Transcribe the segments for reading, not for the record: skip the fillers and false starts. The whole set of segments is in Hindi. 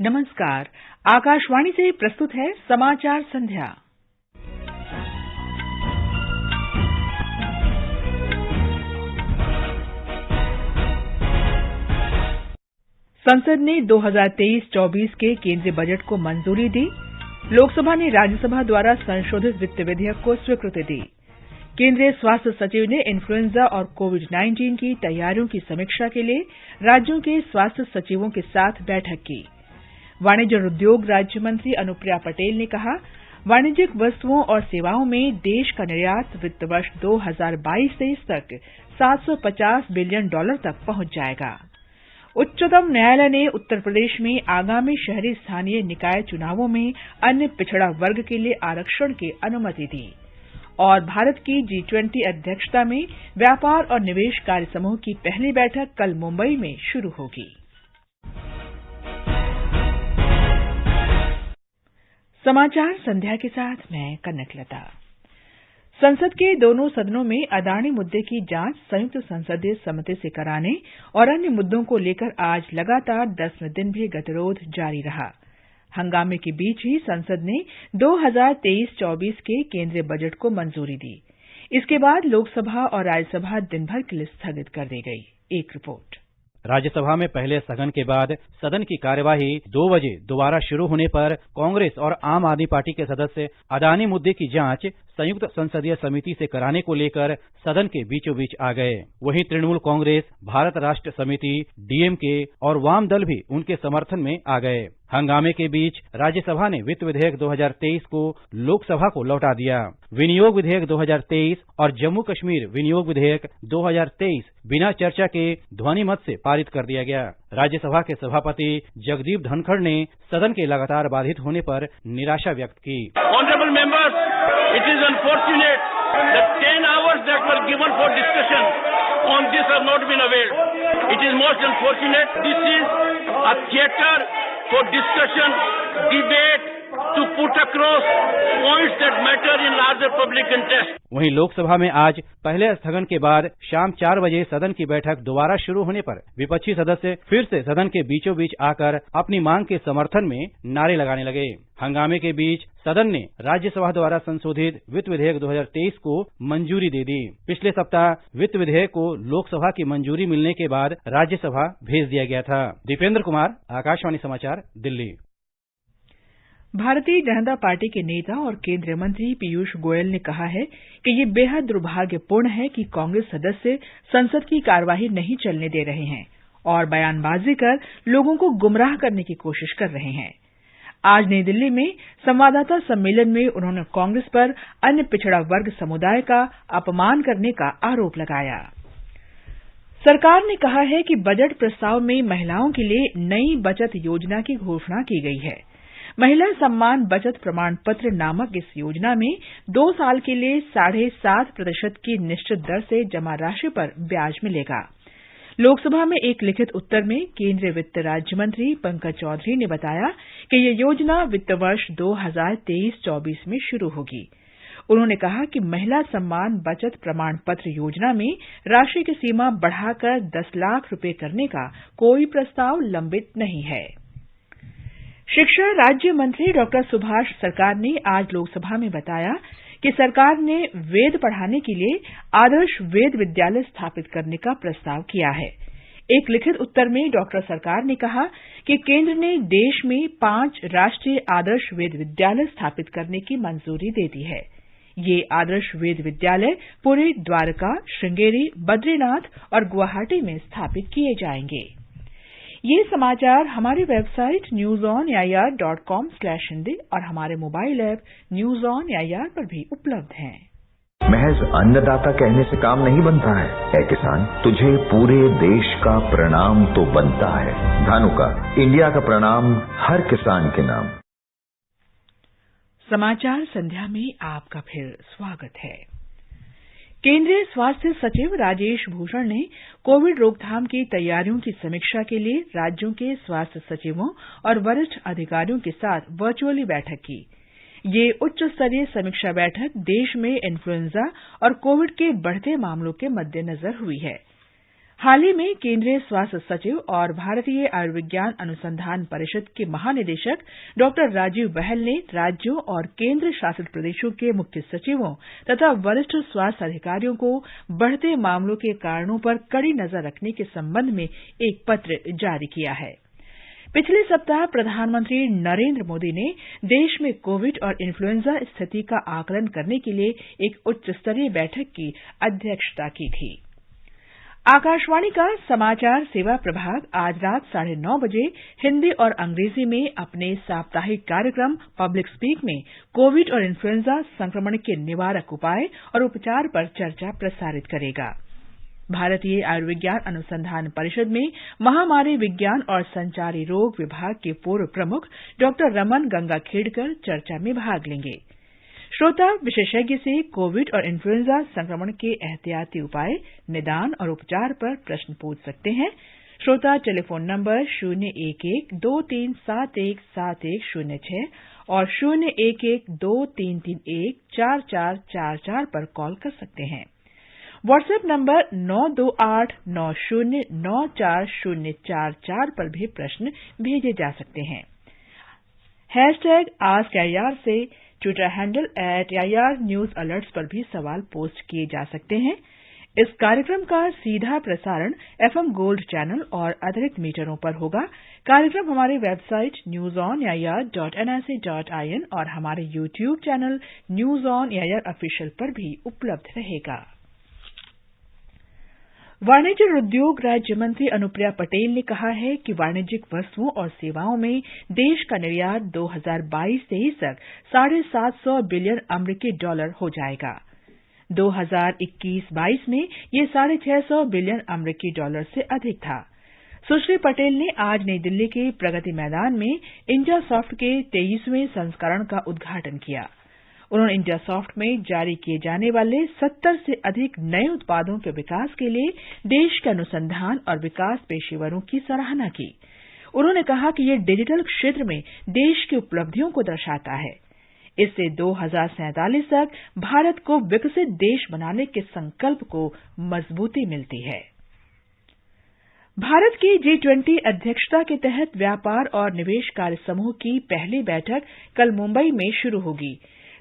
नमस्कार। आकाशवाणी से प्रस्तुत है समाचार संध्या। संसद ने 2023-24 के केंद्रीय बजट को मंजूरी दी। लोकसभा ने राज्यसभा द्वारा संशोधित वित्त विधेयक को स्वीकृति दी। केंद्रीय स्वास्थ्य सचिव ने इन्फ्लुएंजा और कोविड-19 की तैयारियों की समीक्षा के लिए राज्यों के स्वास्थ्य सचिवों के साथ बैठक की। वाणिज्य और उद्योग राज्य मंत्री अनुप्रिया पटेल ने कहा, वाणिज्यिक वस्तुओं और सेवाओं में देश का निर्यात वित्त वर्ष 2022-23 तक $750 बिलियन तक पहुंच जाएगा। उच्चतम न्यायालय ने उत्तर प्रदेश में आगामी शहरी स्थानीय निकाय चुनावों में अन्य पिछड़ा वर्ग के लिए आरक्षण की अनुमति दी। और भारत की G20 अध्यक्षता में व्यापार और निवेश कार्य समूह की पहली बैठक कल मुंबई में शुरू होगी। समाचार संध्या के साथ मैं कनकलता। संसद के दोनों सदनों में अदानी मुद्दे की जांच संयुक्त संसदीय समिति से कराने और अन्य मुद्दों को लेकर आज लगातार 10वें दिन भी गतिरोध जारी रहा। हंगामे के बीच ही संसद ने 2023-24 के केंद्रीय बजट को मंजूरी दी। इसके बाद लोकसभा और राज्यसभा दिन भर के लिए स्थगित कर दी गई। एक रिपोर्ट। राज्यसभा में पहले स्थगन के बाद सदन की कार्यवाही 2 बजे दोबारा शुरू होने पर कांग्रेस और आम आदमी पार्टी के सदस्य अदानी मुद्दे की जांच संयुक्त संसदीय समिति से कराने को लेकर सदन के बीचों बीच आ गए। वहीं तृणमूल कांग्रेस, भारत राष्ट्र समिति, डीएमके और वाम दल भी उनके समर्थन में आ गए। हंगामे के बीच राज्यसभा ने वित्त विधेयक 2023 को लोकसभा को लौटा दिया। विनियोग विधेयक 2023 और जम्मू कश्मीर विनियोग विधेयक 2023 बिना चर्चा के ध्वनि मत से पारित कर दिया गया। राज्यसभा के सभापति जगदीप धनखड़ ने सदन के लगातार बाधित होने पर निराशा व्यक्त की। Honorable members, it is unfortunate that 10 hours that were given for discussion on this have not been availed. It is most unfortunate. This is a theater for discussion, debate, to put across points that matter in larger public interest. वहीं लोकसभा में आज पहले स्थगन के बाद शाम 4 बजे सदन की बैठक दोबारा शुरू होने पर विपक्षी सदस्य फिर से सदन के बीचों बीच आकर अपनी मांग के समर्थन में नारे लगाने लगे। हंगामे के बीच सदन ने राज्यसभा द्वारा संशोधित वित्त विधेयक 2023 को मंजूरी दे दी। पिछले सप्ताह वित्त विधेयक को लोकसभा की मंजूरी मिलने के बाद राज्यसभा भेज दिया गया था। दीपेंद्र कुमार, आकाशवाणी समाचार, दिल्ली। भारतीय जनता पार्टी के नेता और केंद्रीय मंत्री पीयूष गोयल ने कहा है कि ये बेहद दुर्भाग्यपूर्ण है कि कांग्रेस सदस्य संसद की कार्यवाही नहीं चलने दे रहे हैं और बयानबाजी कर लोगों को गुमराह करने की कोशिश कर रहे हैं। आज नई दिल्ली में संवाददाता सम्मेलन में उन्होंने कांग्रेस पर अन्य पिछड़ा वर्ग समुदाय का अपमान करने का आरोप लगाया। सरकार ने कहा है कि बजट प्रस्ताव में महिलाओं के लिए नई बचत योजना की घोषणा की गई है। महिला सम्मान बचत प्रमाण पत्र नामक इस योजना में 2 साल के लिए 7.5% की निश्चित दर से जमा राशि पर ब्याज मिलेगा। लोकसभा में एक लिखित उत्तर में केंद्रीय वित्त राज्य मंत्री पंकज चौधरी ने बताया कि यह योजना वित्त वर्ष 2023-24 में शुरू होगी। उन्होंने कहा कि महिला सम्मान बचत प्रमाण पत्र योजना में राशि की सीमा बढ़ाकर 10 लाख रुपए करने का कोई प्रस्ताव लंबित नहीं है। शिक्षा राज्य मंत्री डॉ सुभाष सरकार ने आज लोकसभा में बताया कि सरकार ने वेद पढ़ाने के लिए आदर्श वेद विद्यालय स्थापित करने का प्रस्ताव किया है। एक लिखित उत्तर में डॉ सरकार ने कहा कि केंद्र ने देश में 5 राष्ट्रीय आदर्श वेद विद्यालय स्थापित करने की मंजूरी दे दी है। ये आदर्श वेद विद्यालय पुरी, द्वारका, श्रृंगेरी, बद्रीनाथ और गुवाहाटी में स्थापित किए जाएंगे। ये समाचार हमारी वेबसाइट newsonair.com/hindi और हमारे mobile app news on AIR पर भी उपलब्ध हैं। महज अन्नदाता कहने से काम नहीं बनता है। ऐ किसान, तुझे पूरे देश का प्रणाम तो बनता है। धानुका, इंडिया का प्रणाम हर किसान के नाम। समाचार संध्या में आपका फिर स्वागत है। केंद्रीय स्वास्थ्य सचिव राजेश भूषण ने कोविड रोकथाम की तैयारियों की समीक्षा के लिए राज्यों के स्वास्थ्य सचिवों और वरिष्ठ अधिकारियों के साथ वर्चुअली बैठक की। ये उच्च स्तरीय समीक्षा बैठक देश में इन्फ्लुएंजा और कोविड के बढ़ते मामलों के मद्देनजर हुई है। हाल ही में केंद्रीय स्वास्थ्य सचिव और भारतीय आयुर्विज्ञान अनुसंधान परिषद के महानिदेशक डॉ राजीव बहल ने राज्यों और केंद्र शासित प्रदेशों के मुख्य सचिवों तथा वरिष्ठ स्वास्थ्य अधिकारियों को बढ़ते मामलों के कारणों पर कड़ी नजर रखने के संबंध में एक पत्र जारी किया है। पिछले सप्ताह प्रधानमंत्री नरेंद्र मोदी ने देश में कोविड और इन्फ्लुएंजा स्थिति का आकलन करने के लिए एक उच्च स्तरीय बैठक की अध्यक्षता की थी। आकाशवाणी का समाचार सेवा प्रभाग आज रात 9:30 बजे हिंदी और अंग्रेजी में अपने साप्ताहिक कार्यक्रम पब्लिक स्पीक में कोविड और इन्फ्लुएंजा संक्रमण के निवारक उपाय और उपचार पर चर्चा प्रसारित करेगा। भारतीय आयुर्विज्ञान अनुसंधान परिषद में महामारी विज्ञान और संचारी रोग विभाग के पूर्व प्रमुख डॉ रमन गंगाखेडकर चर्चा में भाग लेंगे। श्रोता विशेषज्ञ से कोविड और इन्फ्लुएंजा संक्रमण के एहतियाती उपाय, निदान और उपचार पर प्रश्न पूछ सकते हैं। श्रोता टेलीफोन नंबर 011-2371-7106 और 011-2331-4444 पर कॉल कर सकते हैं। व्हाट्सएप नंबर 9289094044 पर भी प्रश्न भेजे जा सकते हैं। #AskIR से ट्विटर हैंडल @IRNewsAlerts पर भी सवाल पोस्ट किए जा सकते हैं। इस कार्यक्रम का सीधा प्रसारण FM गोल्ड चैनल और अतिरिक्त मीटरों पर होगा। कार्यक्रम हमारे वेबसाइट newsonair.nic.in और हमारे YouTube channel news on AIR official पर भी उपलब्ध रहेगा। वाणिज्य और उद्योग राज्य मंत्री अनुप्रिया पटेल ने कहा है कि वाणिज्यिक वस्तुओं और सेवाओं में देश का निर्यात 2022-23 तक $750 बिलियन अमेरिकी डॉलर हो जाएगा। 2021-22 में ये $650 बिलियन अमेरिकी डॉलर से अधिक था। सुश्री पटेल ने आज नई दिल्ली के प्रगति मैदान में इंडियासॉफ्ट के 23वें संस्करण का उद्घाटन किया। उन्होंने इंडियासॉफ्ट में जारी किए जाने वाले 70 से अधिक नए उत्पादों के विकास के लिए देश के अनुसंधान और विकास पेशेवरों की सराहना की। उन्होंने कहा कि यह डिजिटल क्षेत्र में देश की उपलब्धियों को दर्शाता है। इससे 2047 तक भारत को विकसित देश बनाने के संकल्प को मजबूती मिलती है। भारत की G20 अध्यक्षता के तहत व्यापार और निवेश कार्य समूह की पहली बैठक कल मुंबई में शुरू होगी।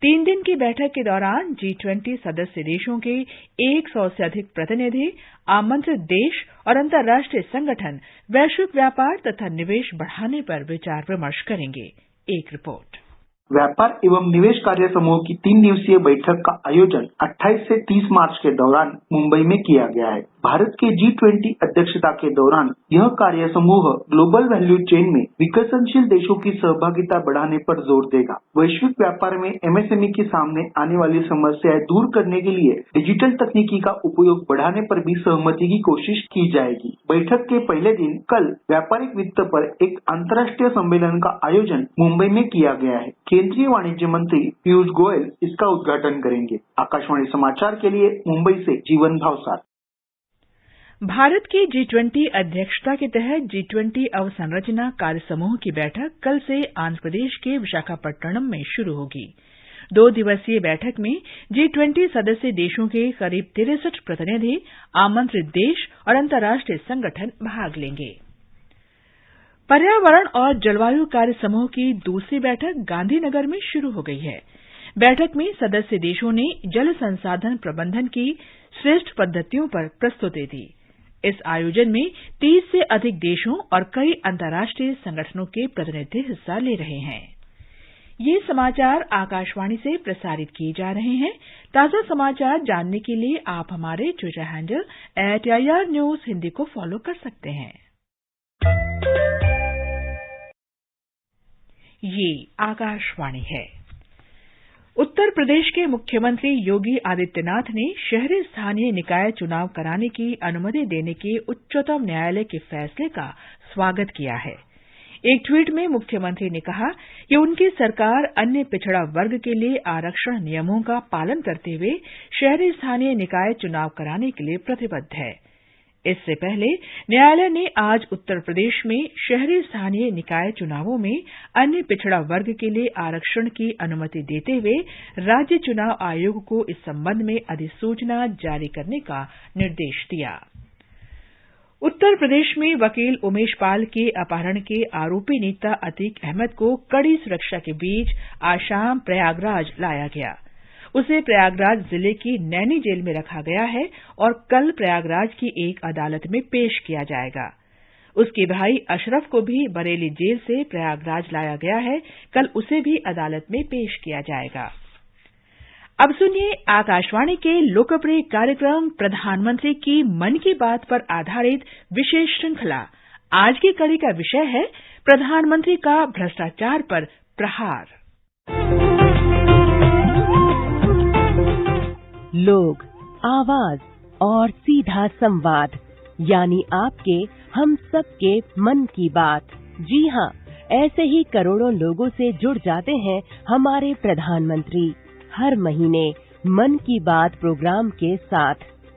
3 दिन की बैठक के दौरान G20 सदस्य देशों के 100 से अधिक प्रतिनिधि, आमंत्रित देश और अंतर्राष्ट्रीय संगठन वैश्विक व्यापार तथा निवेश बढ़ाने पर विचार विमर्श करेंगे। एक रिपोर्ट। व्यापार एवं निवेश कार्य समूह की 3 दिवसीय बैठक का आयोजन 28 से 30 मार्च के दौरान मुंबई में किया गया है। भारत के G20 अध्यक्षता के दौरान यह कार्य समूह ग्लोबल वैल्यू चेन में विकसनशील देशों की सहभागिता बढ़ाने पर जोर देगा। वैश्विक व्यापार में MSME के सामने आने वाली समस्याएं दूर करने के लिए डिजिटल तकनीकी का उपयोग बढ़ाने पर भी सहमति की कोशिश की जाएगी। बैठक के पहले दिन कल व्यापारिक वित्त पर एक अंतर्राष्ट्रीय सम्मेलन का आयोजन मुंबई में किया गया है। केंद्रीय वाणिज्य मंत्री पीयूष गोयल इसका उद्घाटन करेंगे। आकाशवाणी समाचार के लिए मुंबई से जीवन भावसार। भारत की G20 अध्यक्षता के तहत G20 अवसंरचना कार्य समूह की बैठक कल से आंध्र प्रदेश के विशाखापट्टनम में शुरू होगी। 2 दिवसीय बैठक में G20 सदस्य देशों के करीब 63 प्रतिनिधि, आमंत्रित देश और अंतर्राष्ट्रीय संगठन भाग लेंगे। पर्यावरण और जलवायु कार्य समूह की दूसरी बैठक गांधीनगर में शुरू हो गई है। बैठक में सदस्य देशों ने जल संसाधन प्रबंधन की श्रेष्ठ पद्धतियों पर प्रस्तुति दी। इस आयोजन में 30 से अधिक देशों और कई अंतर्राष्ट्रीय संगठनों के प्रतिनिधि हिस्सा ले रहे हैं। ये समाचार आकाशवाणी से प्रसारित किए जा रहे हैं। ताजा समाचार जानने के लिए आप हमारे ट्विटर हैंडल @IRNewsHindi को फॉलो कर सकते हैं। ये आकाशवाणी है। उत्तर प्रदेश के मुख्यमंत्री योगी आदित्यनाथ ने शहरी स्थानीय निकाय चुनाव कराने की अनुमति देने के उच्चतम न्यायालय के फैसले का स्वागत किया है। एक ट्वीट में मुख्यमंत्री ने कहा कि उनकी सरकार अन्य पिछड़ा वर्ग के लिए आरक्षण नियमों का पालन करते हुए शहरी स्थानीय निकाय चुनाव कराने के लिए प्रतिबद्ध है। इससे पहले न्यायालय ने आज उत्तर प्रदेश में शहरी स्थानीय निकाय चुनावों में अन्य पिछड़ा वर्ग के लिए आरक्षण की अनुमति देते हुए राज्य चुनाव आयोग को इस संबंध में अधिसूचना जारी करने का निर्देश दिया। उत्तर प्रदेश में वकील उमेश पाल के अपहरण के आरोपी नेता अतीक अहमद को कड़ी सुरक्षा के बीच आज शाम प्रयागराज लाया गया। उसे प्रयागराज जिले की नैनी जेल में रखा गया है और कल प्रयागराज की एक अदालत में पेश किया जाएगा। उसके भाई अशरफ को भी बरेली जेल से प्रयागराज लाया गया है। कल उसे भी अदालत में पेश किया जाएगा। अब सुनिए आकाशवाणी के लोकप्रिय कार्यक्रम प्रधानमंत्री की मन की बात पर आधारित विशेष श्रृंखला। आज की कड़ी का विषय है प्रधानमंत्री का भ्रष्टाचार पर प्रहार। लोग, आवाज और सीधा संवाद, यानी आपके हम सबके मन की बात। जी हां, ऐसे ही करोड़ों लोगों से जुड़ जाते हैं हमारे प्रधानमंत्री हर महीने मन की बात प्रोग्राम के साथ।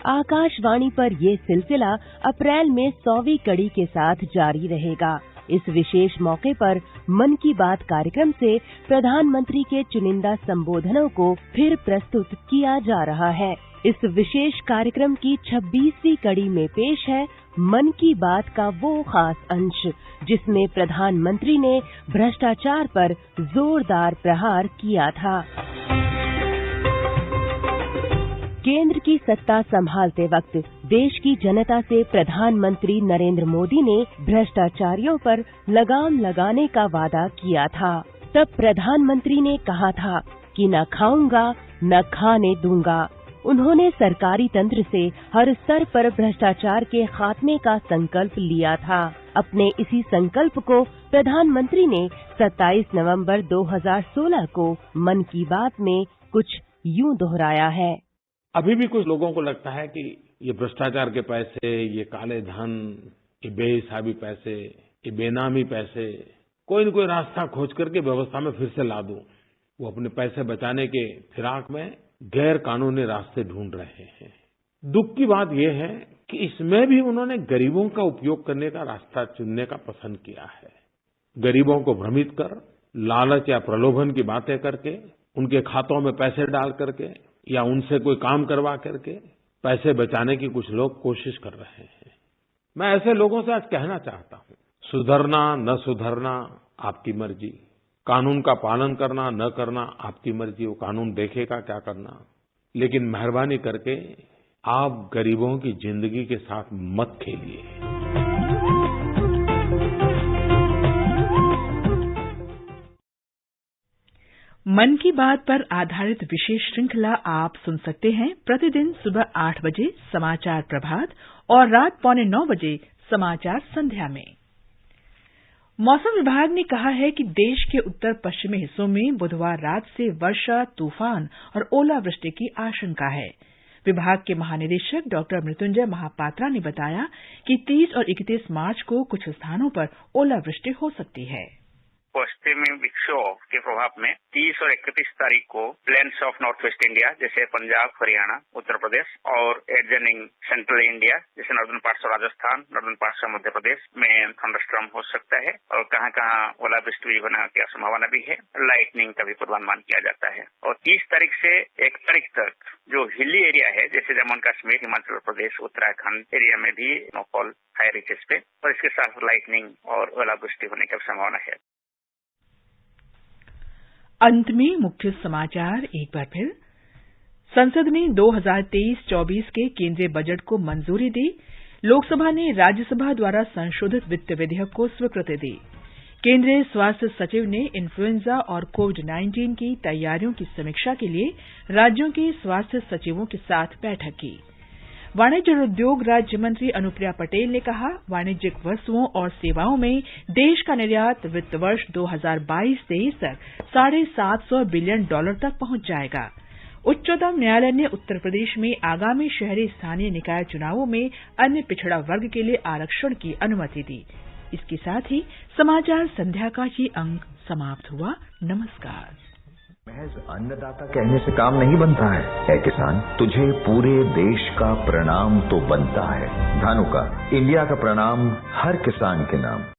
आकाशवाणी पर ये सिलसिला अप्रैल में 100वीं कड़ी के साथ जारी रहेगा। इस विशेष मौके पर मन की बात कार्यक्रम से प्रधानमंत्री के चुनिंदा संबोधनों को फिर प्रस्तुत किया जा रहा है। इस विशेष कार्यक्रम की 26वीं कड़ी में पेश है मन की बात का वो खास अंश जिसमें प्रधानमंत्री ने भ्रष्टाचार पर जोरदार प्रहार किया था। केंद्र की सत्ता संभालते वक्त देश की जनता से प्रधानमंत्री नरेंद्र मोदी ने भ्रष्टाचारियों पर लगाम लगाने का वादा किया था। तब प्रधानमंत्री ने कहा था कि न खाऊंगा न खाने दूंगा। उन्होंने सरकारी तंत्र से हर स्तर पर भ्रष्टाचार के खात्मे का संकल्प लिया था। अपने इसी संकल्प को प्रधानमंत्री ने 27 नवंबर 2016 को मन की बात में कुछ यूं दोहराया है। अभी भी कुछ लोगों को लगता है कि ये भ्रष्टाचार के पैसे, ये काले धन, ये बेहिसाबी पैसे, ये बेनामी पैसे, कोई न कोई रास्ता खोज करके व्यवस्था में फिर से ला दूं। वो अपने पैसे बचाने के फिराक में गैर कानूनी रास्ते ढूंढ रहे हैं। दुख की बात यह है कि इसमें भी उन्होंने गरीबों का उपयोग करने का रास्ता चुनने का पसंद किया है। गरीबों को भ्रमित कर, लालच या प्रलोभन की बातें करके, उनके खातों में पैसे डाल करके या उनसे कोई काम करवा करके पैसे बचाने की कुछ लोग कोशिश कर रहे हैं। मैं ऐसे लोगों से आज कहना चाहता हूं, सुधरना न सुधरना आपकी मर्जी, कानून का पालन करना न करना आपकी मर्जी, वो कानून देखेगा क्या करना, लेकिन मेहरबानी करके आप गरीबों की जिंदगी के साथ मत खेलिए। मन की बात पर आधारित विशेष श्रृंखला आप सुन सकते हैं प्रतिदिन सुबह 8 बजे समाचार प्रभात और रात 8:45 बजे समाचार संध्या में। मौसम विभाग ने कहा है कि देश के उत्तर पश्चिमी हिस्सों में बुधवार रात से वर्षा, तूफान और ओलावृष्टि की आशंका है। विभाग के महानिदेशक डॉक्टर मृत्युंजय महापात्रा ने बताया कि 30 और 31 मार्च को कुछ स्थानों पर ओलावृष्टि हो सकती है। पश्चिमी विक्षोभ के प्रभाव में 30 और 31 तारीख को plains of north west India जैसे पंजाब, हरियाणा, उत्तर प्रदेश और एडजनिंग सेंट्रल इंडिया जैसे northern parts of Rajasthan, northern parts of Madhya Pradesh में थंडरस्टॉर्म हो सकता है और कहां-कहां ओलावृष्टि होने की संभावना भी है। लाइटनिंग का भी पूर्वानुमान किया जाता है। और 30 तारीख से 1 तारीख तक जो हिली एरिया है जैसे जम्मू एंड कश्मीर, हिमाचल प्रदेश, उत्तराखंड एरिया में भी स्नोफॉल हाई रीचेस पे और इसके साथ लाइटनिंग और ओलावृष्टि होने की संभावना है। अंत में मुख्य समाचार एक बार फिर। संसद ने 2023-24 के केंद्रीय बजट को मंजूरी दी। लोकसभा ने राज्यसभा द्वारा संशोधित वित्त विधेयक को स्वीकृति दी। केंद्रीय स्वास्थ्य सचिव ने इन्फ्लुएंजा और कोविड-19 की तैयारियों की समीक्षा के लिए राज्यों के स्वास्थ्य सचिवों के साथ बैठक की। वाणिज्य और उद्योग राज्य मंत्री अनुप्रिया पटेल ने कहा, वाणिज्यिक वस्तुओं और सेवाओं में देश का निर्यात वित्त वर्ष 2022-23 तक $750 बिलियन तक पहुंच जाएगा। उच्चतम न्यायालय ने उत्तर प्रदेश में आगामी शहरी स्थानीय निकाय चुनावों में अन्य पिछड़ा वर्ग के लिए आरक्षण की अनुमति दी। इसके साथ ही समाचार संध्या का ये अंक समाप्त हुआ। नमस्कार। महज अन्नदाता कहने से काम नहीं बनता है। ऐ किसान, तुझे पूरे देश का प्रणाम तो बनता है। धानुका, इंडिया का प्रणाम हर किसान के नाम।